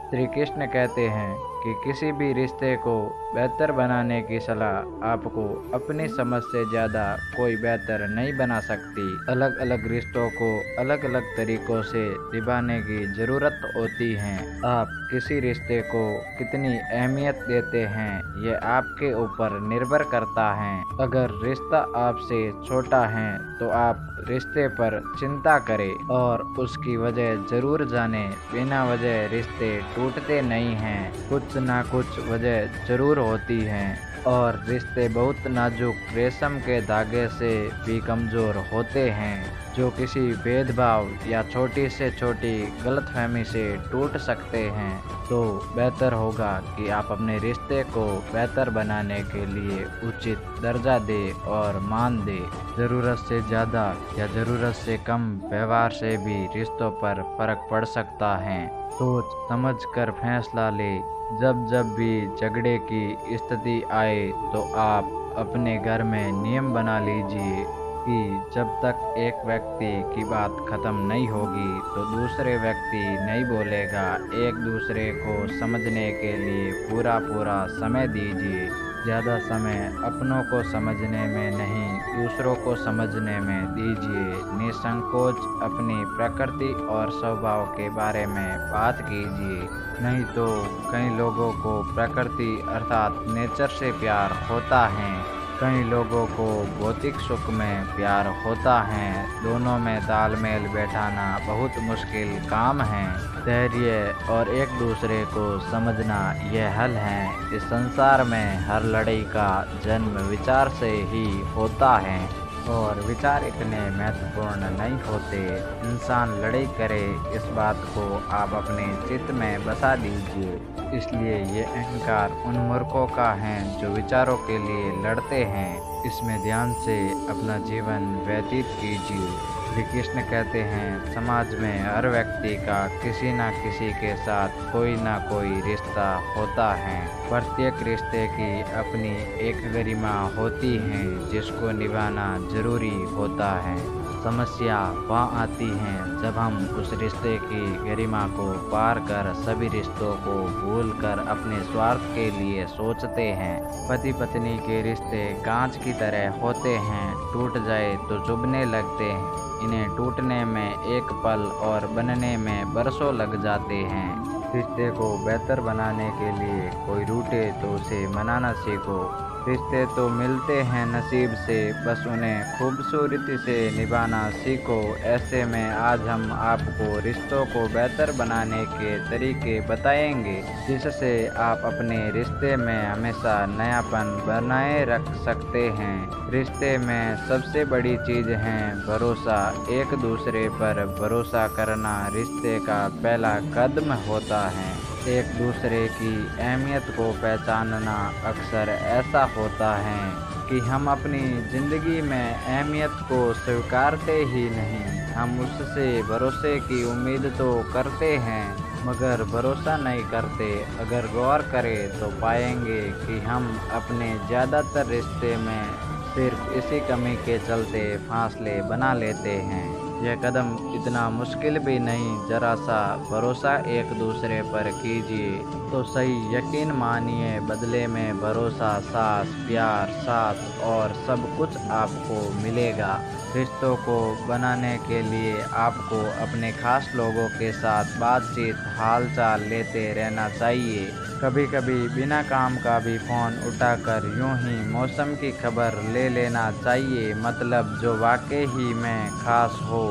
श्री कृष्ण कहते हैं कि किसी भी रिश्ते को बेहतर बनाने की सलाह आपको अपनी समझ से ज़्यादा कोई बेहतर नहीं बना सकती। अलग अलग रिश्तों को अलग अलग तरीक़ों से निभाने की ज़रूरत होती है। आप किसी रिश्ते को कितनी अहमियत देते हैं ये आपके ऊपर निर्भर करता है। अगर रिश्ता आपसे छोटा है तो आप रिश्ते पर चिंता करें और उसकी वजह ज़रूर जानें। बिना वजह रिश्ते टूटते नहीं हैं, कुछ ना कुछ वजह ज़रूर होती हैं और रिश्ते बहुत नाजुक रेशम के धागे से भी कमज़ोर होते हैं, जो किसी भेदभाव या छोटी से छोटी गलतफहमी से टूट सकते हैं। तो बेहतर होगा कि आप अपने रिश्ते को बेहतर बनाने के लिए उचित दर्जा दें और मान दें। ज़रूरत से ज़्यादा या ज़रूरत से कम व्यवहार से भी रिश्तों पर फ़र्क पड़ सकता है। सोच समझ कर फैसला लें। जब जब भी झगड़े की स्थिति आए तो आप अपने घर में नियम बना लीजिए कि जब तक एक व्यक्ति की बात ख़त्म नहीं होगी तो दूसरे व्यक्ति नहीं बोलेगा। एक दूसरे को समझने के लिए पूरा समय दीजिए। ज़्यादा समय अपनों को समझने में नहीं, दूसरों को समझने में दीजिए। निसंकोच अपनी प्रकृति और स्वभाव के बारे में बात कीजिए। नहीं तो कई लोगों को प्रकृति अर्थात नेचर से प्यार होता है, कई लोगों को भौतिक सुख में प्यार होता है। दोनों में तालमेल बैठाना बहुत मुश्किल काम है। धैर्य और एक दूसरे को समझना यह हल है। इस संसार में हर लड़ाई का जन्म विचार से ही होता है और विचार इतने महत्वपूर्ण नहीं होते। इंसान लड़ाई करे इस बात को आप अपने चित्त में बसा दीजिए। इसलिए ये अहंकार उन मूर्खों का है जो विचारों के लिए लड़ते हैं। इसमें ध्यान से अपना जीवन व्यतीत कीजिए। श्री कृष्ण कहते हैं समाज में हर व्यक्ति का किसी न किसी के साथ कोई ना कोई रिश्ता होता है। प्रत्येक रिश्ते की अपनी एक गरिमा होती है जिसको निभाना जरूरी होता है। समस्या वहाँ आती है जब हम उस रिश्ते की गरिमा को पार कर सभी रिश्तों को भूल कर अपने स्वार्थ के लिए सोचते हैं। पति पत्नी के रिश्ते कांच की तरह होते हैं, टूट जाए तो चुभने लगते हैं। इन्हें टूटने में एक पल और बनने में बरसों लग जाते हैं। रिश्ते को बेहतर बनाने के लिए कोई रूठे तो उसे मनाना सीखो। रिश्ते तो मिलते हैं नसीब से, बस उन्हें खूबसूरती से निभाना सीखो। ऐसे में आज हम आपको रिश्तों को बेहतर बनाने के तरीके बताएंगे जिससे आप अपने रिश्ते में हमेशा नयापन बनाए रख सकते हैं। रिश्ते में सबसे बड़ी चीज़ है भरोसा। एक दूसरे पर भरोसा करना रिश्ते का पहला कदम होता है। एक दूसरे की अहमियत को पहचानना अक्सर ऐसा होता है कि हम अपनी ज़िंदगी में अहमियत को स्वीकारते ही नहीं। हम उससे भरोसे की उम्मीद तो करते हैं मगर भरोसा नहीं करते। अगर गौर करें तो पाएंगे कि हम अपने ज़्यादातर रिश्ते में सिर्फ इसी कमी के चलते फासले बना लेते हैं। यह कदम इतना मुश्किल भी नहीं, जरा सा भरोसा एक दूसरे पर कीजिए तो सही। यकीन मानिए बदले में भरोसा, साथ, प्यार, साथ और सब कुछ आपको मिलेगा। रिश्तों को बनाने के लिए आपको अपने खास लोगों के साथ बातचीत, हालचाल लेते रहना चाहिए। कभी कभी बिना काम का भी फ़ोन उठाकर यूं ही मौसम की खबर ले लेना चाहिए। मतलब जो वाकई ही में खास हो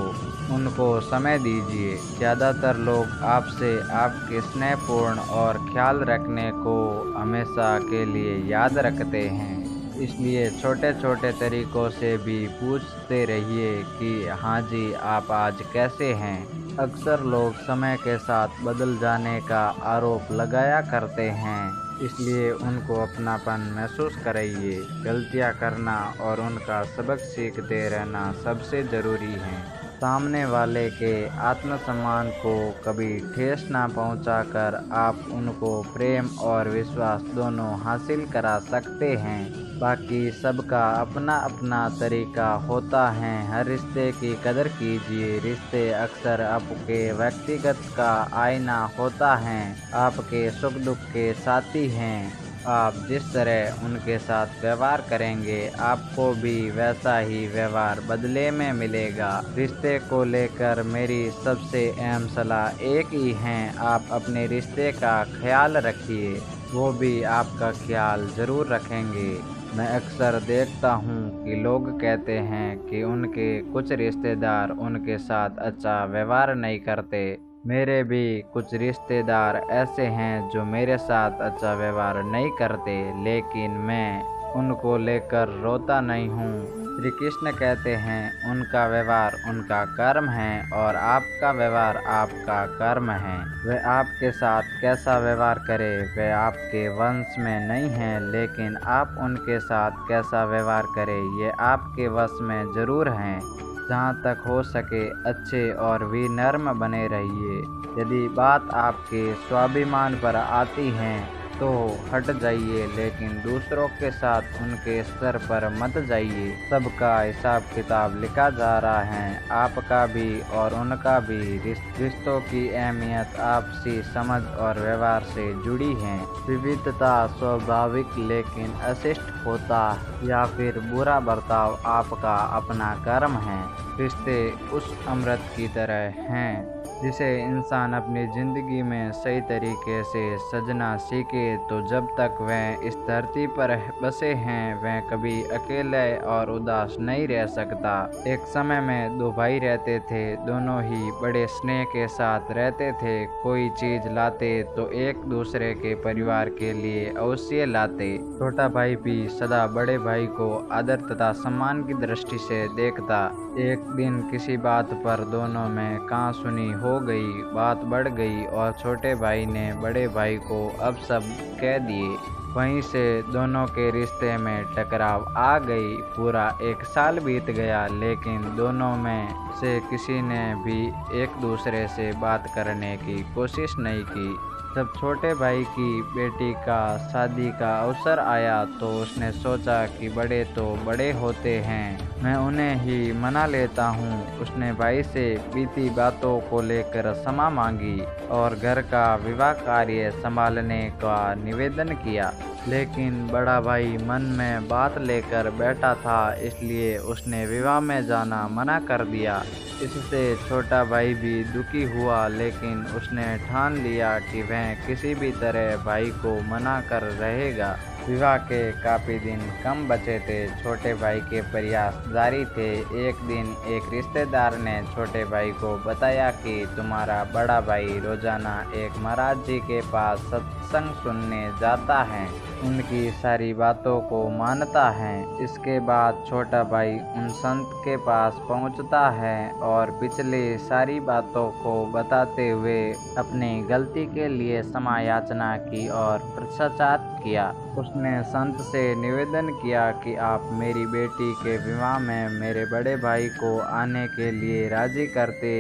उनको समय दीजिए। ज़्यादातर लोग आपसे आपके स्नेहपूर्ण और ख्याल रखने को हमेशा के लिए याद रखते हैं। इसलिए छोटे छोटे तरीक़ों से भी पूछते रहिए कि हाँ जी आप आज कैसे हैं। अक्सर लोग समय के साथ बदल जाने का आरोप लगाया करते हैं, इसलिए उनको अपनापन महसूस कराइए। गलतियां करना और उनका सबक सीखते रहना सबसे ज़रूरी है। सामने वाले के आत्मसम्मान को कभी ठेस ना पहुंचाकर आप उनको प्रेम और विश्वास दोनों हासिल करा सकते हैं। बाकी सबका अपना अपना तरीका होता है। हर रिश्ते की कदर कीजिए। रिश्ते अक्सर आपके व्यक्तिगत का आईना होता है, आपके सुख दुख के साथी हैं। आप जिस तरह उनके साथ व्यवहार करेंगे, आपको भी वैसा ही व्यवहार बदले में मिलेगा। रिश्ते को लेकर मेरी सबसे अहम सलाह एक ही है, आप अपने रिश्ते का ख्याल रखिए, वो भी आपका ख्याल ज़रूर रखेंगे। मैं अक्सर देखता हूँ कि लोग कहते हैं कि उनके कुछ रिश्तेदार उनके साथ अच्छा व्यवहार नहीं करते। मेरे भी कुछ रिश्तेदार ऐसे हैं जो मेरे साथ अच्छा व्यवहार नहीं करते, लेकिन मैं उनको लेकर रोता नहीं हूँ। श्री कृष्ण कहते हैं, उनका व्यवहार उनका कर्म है और आपका व्यवहार आपका कर्म है। वह आपके साथ कैसा व्यवहार करे वह आपके वंश में नहीं है, लेकिन आप उनके साथ कैसा व्यवहार करें ये आपके वश में ज़रूर है। जहाँ तक हो सके अच्छे और विनम्र बने रहिए। यदि बात आपके स्वाभिमान पर आती है तो हट जाइए, लेकिन दूसरों के साथ उनके स्तर पर मत जाइए। सबका हिसाब किताब लिखा जा रहा है, आपका भी और उनका भी। रिश्तों की अहमियत आपसी समझ और व्यवहार से जुड़ी है। विविधता स्वाभाविक लेकिन अशिष्ट होता या फिर बुरा बर्ताव आपका अपना कर्म है। रिश्ते उस अमृत की तरह हैं जिसे इंसान अपनी ज़िंदगी में सही तरीके से सजना सीखे, तो जब तक वह इस धरती पर बसे हैं वह कभी अकेले और उदास नहीं रह सकता। एक समय में दो भाई रहते थे, दोनों ही बड़े स्नेह के साथ रहते थे। कोई चीज़ लाते तो एक दूसरे के परिवार के लिए अवश्य लाते। छोटा भाई भी सदा बड़े भाई को आदर तथा सम्मान की दृष्टि से देखता। एक दिन किसी बात पर दोनों में कहासुनी हो गई, बात बढ़ गई और छोटे भाई ने बड़े भाई को अब सब कह दिए। वहीं से दोनों के रिश्ते में टकराव आ गई। पूरा एक साल बीत गया, लेकिन दोनों में से किसी ने भी एक दूसरे से बात करने की कोशिश नहीं की। जब छोटे भाई की बेटी का शादी का अवसर आया तो उसने सोचा कि बड़े तो बड़े होते हैं, मैं उन्हें ही मना लेता हूँ। उसने भाई से बीती बातों को लेकर क्षमा मांगी और घर का विवाह कार्य संभालने का निवेदन किया। लेकिन बड़ा भाई मन में बात लेकर बैठा था, इसलिए उसने विवाह में जाना मना कर दिया। इससे छोटा भाई भी दुखी हुआ, लेकिन उसने ठान लिया कि वह किसी भी तरह भाई को मना कर रहेगा। विवाह के काफ़ी दिन कम बचे थे, छोटे भाई के प्रयास जारी थे। एक दिन एक रिश्तेदार ने छोटे भाई को बताया कि तुम्हारा बड़ा भाई रोजाना एक महाराज जी के पास सत्संग सुनने जाता है, उनकी सारी बातों को मानता है। इसके बाद छोटा भाई उन संत के पास पहुंचता है और पिछली सारी बातों को बताते हुए अपनी गलती के लिए क्षमा याचना की और पश्चाताप किया। उसने संत से निवेदन किया कि आप मेरी बेटी के विवाह में मेरे बड़े भाई को आने के लिए राजी करते।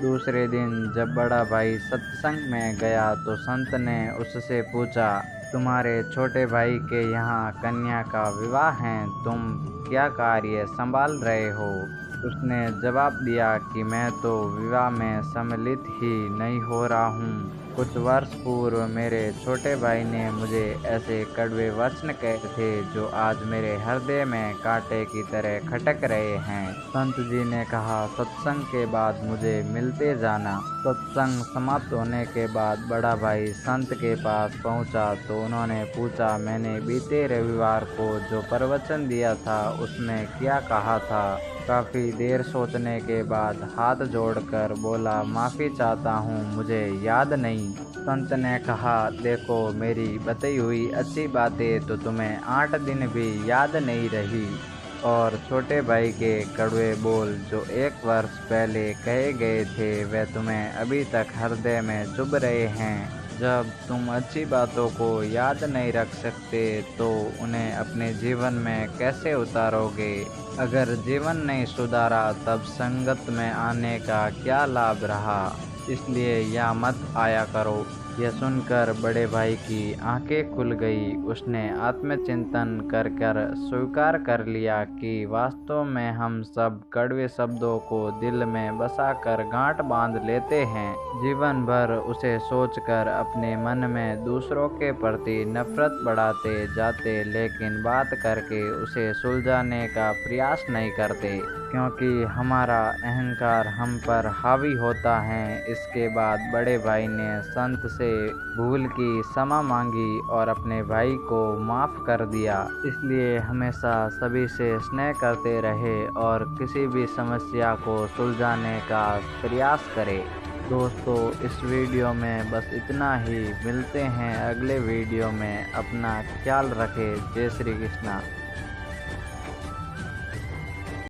दूसरे दिन जब बड़ा भाई सत्संग में गया तो संत ने उससे पूछा, तुम्हारे छोटे भाई के यहाँ कन्या का विवाह है, तुम क्या कार्य संभाल रहे हो? उसने जवाब दिया कि मैं तो विवाह में सम्मिलित ही नहीं हो रहा हूँ। कुछ वर्ष पूर्व मेरे छोटे भाई ने मुझे ऐसे कड़वे वचन कहे थे जो आज मेरे हृदय में कांटे की तरह खटक रहे हैं। संत जी ने कहा, सत्संग के बाद मुझे मिलते जाना। सत्संग समाप्त होने के बाद बड़ा भाई संत के पास पहुंचा तो उन्होंने पूछा, मैंने बीते रविवार को जो प्रवचन दिया था उसमें क्या कहा था? काफ़ी देर सोचने के बाद हाथ जोड़कर बोला, माफ़ी चाहता हूँ, मुझे याद नहीं। संत ने कहा, देखो मेरी बताई हुई अच्छी बातें तो तुम्हें 8 दिन भी याद नहीं रही, और छोटे भाई के कड़वे बोल जो 1 वर्ष पहले कहे गए थे वे तुम्हें अभी तक हृदय में चुभ रहे हैं। जब तुम अच्छी बातों को याद नहीं रख सकते तो उन्हें अपने जीवन में कैसे उतारोगे? अगर जीवन नहीं सुधारा तब संगत में आने का क्या लाभ रहा? इसलिए यहाँ मत आया करो। यह सुनकर बड़े भाई की आंखें खुल गई। उसने आत्मचिंतन कर कर स्वीकार कर लिया कि वास्तव में हम सब कड़वे शब्दों को दिल में बसाकर गांठ बांध लेते हैं। जीवन भर उसे सोचकर अपने मन में दूसरों के प्रति नफरत बढ़ाते जाते, लेकिन बात करके उसे सुलझाने का प्रयास नहीं करते, क्योंकि हमारा अहंकार हम पर हावी होता है। इसके बाद बड़े भाई ने संत से भूल की क्षमा मांगी और अपने भाई को माफ़ कर दिया। इसलिए हमेशा सभी से स्नेह करते रहे और किसी भी समस्या को सुलझाने का प्रयास करें। दोस्तों, इस वीडियो में बस इतना ही। मिलते हैं अगले वीडियो में। अपना ख्याल रखें। जय श्री कृष्णा।